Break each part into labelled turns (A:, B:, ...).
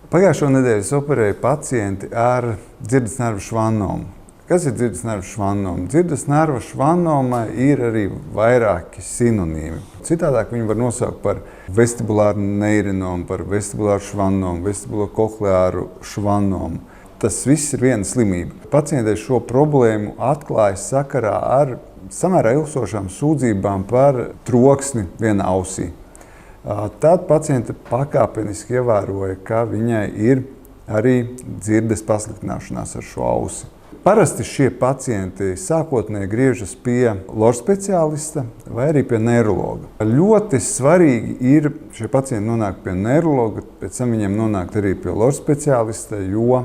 A: Pagājušo nedēļu es operēju pacienti ar dzirdes nervu švannomu. Kas ir dzirdes nervu švannoma? Dzirdes nervu švannoma ir arī vairāki sinonīmi. Citādāk viņi var nosaukt par vestibulāru neirinomu, par vestibulāru švannomu, vestibulo-kohleāru švannomu. Tas viss ir viena slimība. Pacientiem šo problēmu atklājas sakarā ar samērā ilgstošām sūdzībām par troksni vienā ausī. Tad paciente pakāpeniski ievēroja, ka viņai ir arī dzirdes pasliktināšanās ar šo ausi. Parasti šie pacienti sākotnēji griežas pie loru speciālista vai arī pie neirologa. Ļoti svarīgi ir šie pacienti nonākt pie neirologa, pēc tam viņiem nonākt arī pie loru speciālista, jo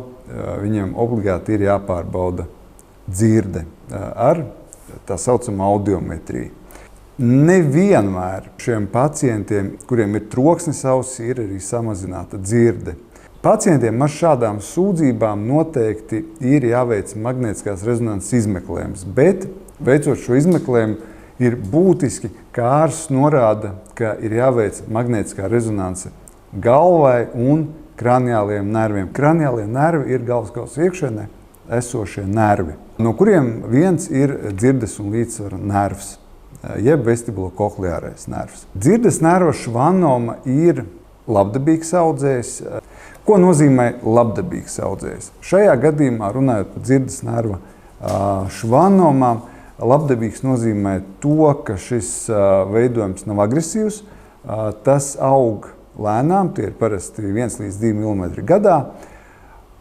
A: viņiem obligāti ir jāpārbauda dzirde ar tā saucamo audiometriju. Nevienmēr šiem pacientiem, kuriem ir troksnis ausī, ir arī samazināta dzirde. Pacientiem ar šādām sūdzībām noteikti ir jāveic magnētiskās rezonanses izmeklējums, bet veicot šo izmeklējumu ir būtiski, ka ārsts norāda, ka ir jāveic magnētiskā rezonanse galvai un kraniālajiem nerviem. Kraniālie nervi ir galvas kausa iekšienē esošie nervi, no kuriem viens ir dzirdes un līdzsvara nervs, jeb vestibulo-kohleārais nervs. Dzirdes nerva švannoma ir labdabīgs audzējs. Ko nozīmē labdabīgs audzējs? Šajā gadījumā, runājot par dzirdes nerva švannomām, labdabīgs nozīmē to, ka šis veidojums nav agresīvs, tas aug lēnām, tie ir parasti 1 līdz 2 mm gadā,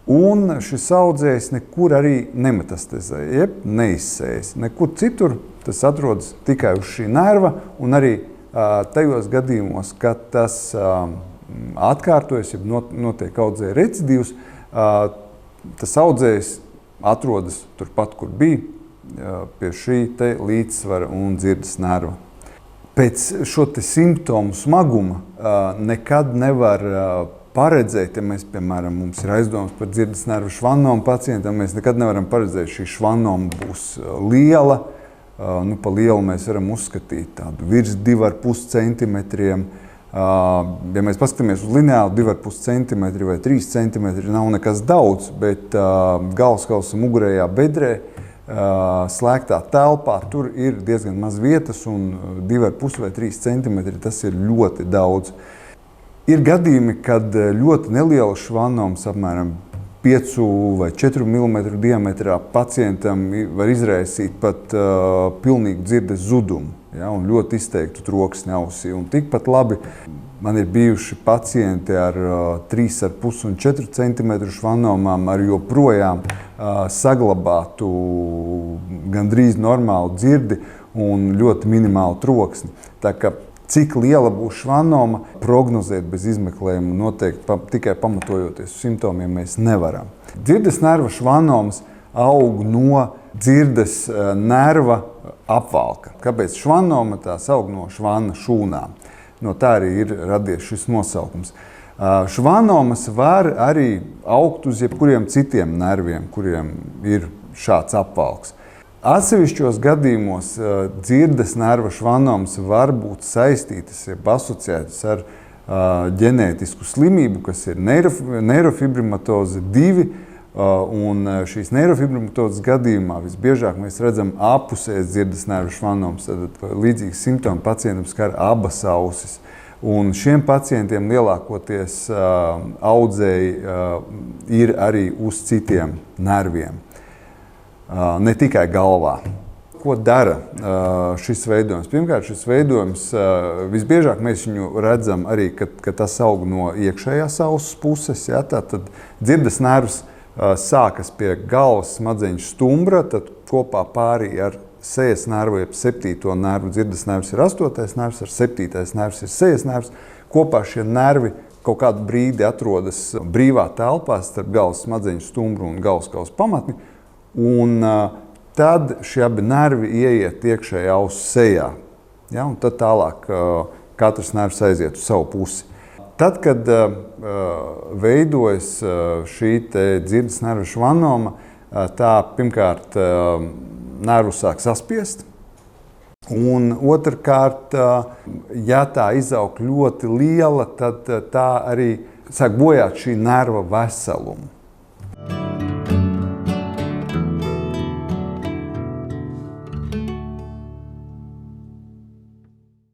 A: un šis audzējs nekur arī nemetastazē, jeb neizsējas. Nekur citur tas atrodas tikai uz šī nerva, un arī tajos gadījumos, kad tas atkārtojas, ja notiek audzēja recidīvs, tas audzējs atrodas turpat, kur bija, pie šī te līdzsvara un dzirdes nerva. Pēc šo te simptomu smaguma nekad nevar paredzēt, ja mēs, piemēram, mums ir aizdomas par dzirdes nervu švannomu pacientam, mēs nekad nevaram paredzēt, šī švannoma būs liela. Pa lielu mēs varam uzskatīt tādu virs 2,5 centimetriem. Ja mēs paskatāmies uz lineālu, 2,5 centimetri vai 3 centimetri nav nekas daudz, bet galvas kausa mugurējā bedrē, slēgtā telpā, tur ir diezgan maz vietas un 2,5 vai 3 centimetri, tas ir ļoti daudz. Ir gadījumi, kad ļoti neliela švannoms, apmēram 5 vai 4 mm diametrā, pacientam var izraisīt pat pilnīgu dzirdes zudumu, ja, un ļoti izteiktu troksni ausī. Un tikpat labi man ir bijuši pacienti ar 3,5 un 4 cm švannomām ar joprojām saglabātu gandrīz normālu dzirdi un ļoti minimālu troksni. Tā ka cik liela būs švannoma, prognozēt bez izmeklējuma noteikti tikai pamatojoties uz simptomiem mēs nevaram. Dzirdes nerva švannomas aug no dzirdes nerva apvalka. Kāpēc švannoma? Tās aug no švanna šūnām. No tā arī ir radies šis nosaukums. Švannomas var arī augt uz jebkuriem citiem nerviem, kuriem ir šāds apvalks. Atsevišķos gadījumos dzirdes nerva švannomas var būt saistītas, jeb asociētas ar ģenētisku slimību, kas ir neirofibrimatoze 2, un šīs neirofibrimatozes gadījumā visbiežāk mēs redzam apusējas dzirdes nerva švannomas, tad līdzīgs simptomi pacientam skar abas ausis. Un šiem pacientiem lielākoties audzēji ir arī uz citiem nerviem. Ne tikai galvā. Ko dara šis veidojums? Pirmkārt, šis veidojums visbiežāk mēs viņu redzam arī, kad tas aug no iekšējās auss puses. Ja? Tad dzirdes nervs sākas pie galvas smadzeņu stumbra, tad kopā pārī ar sejas nervu, jeb 7. nervu, dzirdes nervs ir 8. nervs, ar 7. nervs ir sejas nervs. Kopā šie nervi kaut kādu brīdi atrodas brīvā telpā starp galvas smadzeņu stumbru un galvas kausa pamatni. Un tad šie abi nervi ieiet iekšējā auss sejā, ja, un tad tālāk katrs nervs aiziet uz savu pusi. Tad, kad veidojas šī dzirdes nerva švannoma, tā pirmkārt nervu sāk saspiest, un otrkārt, ja tā izaug ļoti liela, tad tā arī sāk bojāt šī nerva veselumu.